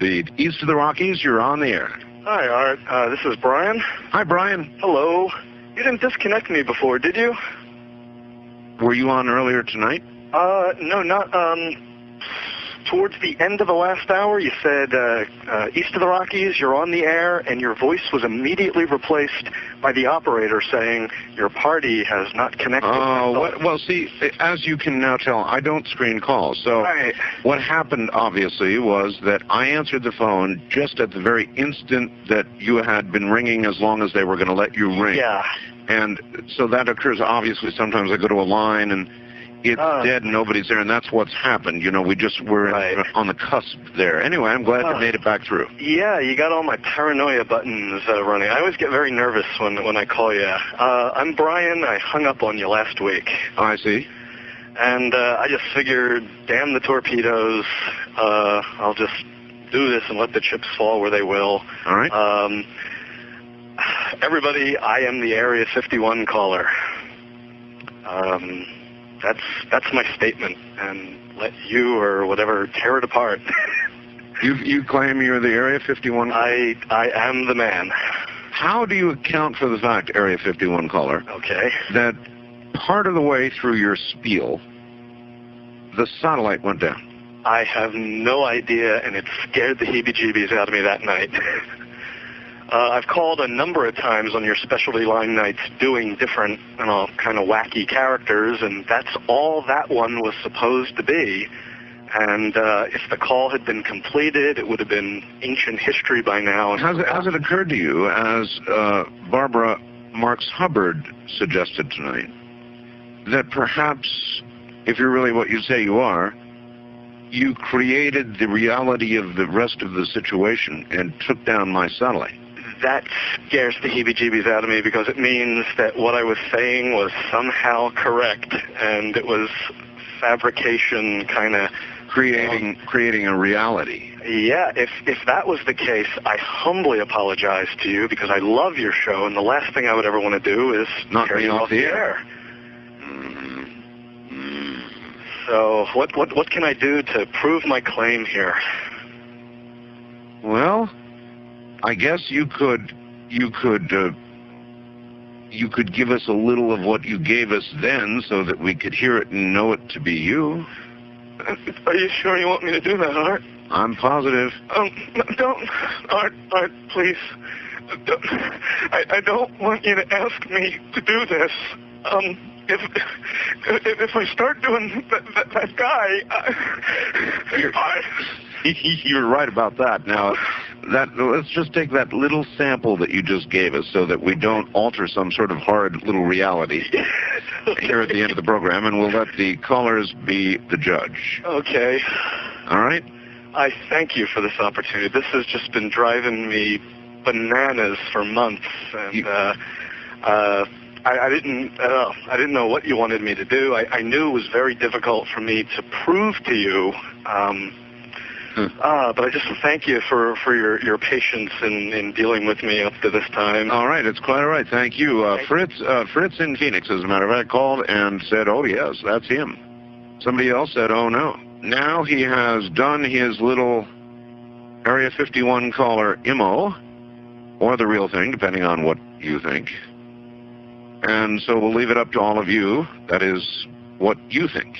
speed. East of the Rockies, you're on the air. Hi, Art. This is Brian. Hi, Brian. Hello. You didn't disconnect me before, did you? Were you on earlier tonight? No, not, towards the end of the last hour, you said, East of the Rockies, you're on the air, and your voice was immediately replaced by the operator saying, your party has not connected. Oh, well, see, as you can now tell, I don't screen calls. So right. What happened, obviously, was that I answered the phone just at the very instant that you had been ringing as long as they were going to let you ring. Yeah. And so that occurs, obviously, sometimes I go to a line and it's dead and nobody's there, and that's what's happened. You know, we're on the cusp there. Anyway, I'm glad you made it back through. Yeah, you got all my paranoia buttons running. I always get very nervous when I call you. I'm Brian. I hung up on you last week. Oh, I see. And I just figured, damn the torpedoes. I'll just do this and let the chips fall where they will. All right. Everybody, I am the Area 51 caller. That's my statement, and let you or whatever tear it apart. You claim you're the Area 51 caller? I am the man. How do you account for the fact, Area 51 caller, okay, that part of the way through your spiel, the satellite went down? I have no idea, and it scared the heebie-jeebies out of me that night. I've called a number of times on your specialty line nights doing different, kind of wacky characters, and that's all that one was supposed to be. And if the call had been completed, it would have been ancient history by now. Has it occurred to you, as Barbara Marks Hubbard suggested tonight, that perhaps, if you're really what you say you are, you created the reality of the rest of the situation and took down my satellite? That scares the heebie-jeebies out of me, because it means that what I was saying was somehow correct, and it was fabrication, kind of creating a reality. Yeah, if that was the case, I humbly apologize to you, because I love your show, and the last thing I would ever want to do is knock tear me you off the air. So what can I do to prove my claim here? Well, I guess you could give us a little of what you gave us then, so that we could hear it and know it to be you. Are you sure you want me to do that, Art? I'm positive. Don't, Art, please. I don't want you to ask me to do this. If I start doing that guy, You're right about that. Now, let's just take that little sample that you just gave us, so that we don't alter some sort of horrid little reality here at the end of the program, and we'll let the callers be the judge. Okay. All right? I thank you for this opportunity. This has just been driving me bananas for months, and I didn't know what you wanted me to do. I knew it was very difficult for me to prove to you. But I just thank you for your patience in dealing with me up to this time. All right, it's quite all right. Thank you. Fritz in Phoenix, as a matter of fact, called and said, oh, yes, that's him. Somebody else said, oh, no. Now he has done his little Area 51 caller IMO, or the real thing, depending on what you think. And so we'll leave it up to all of you. That is what you think.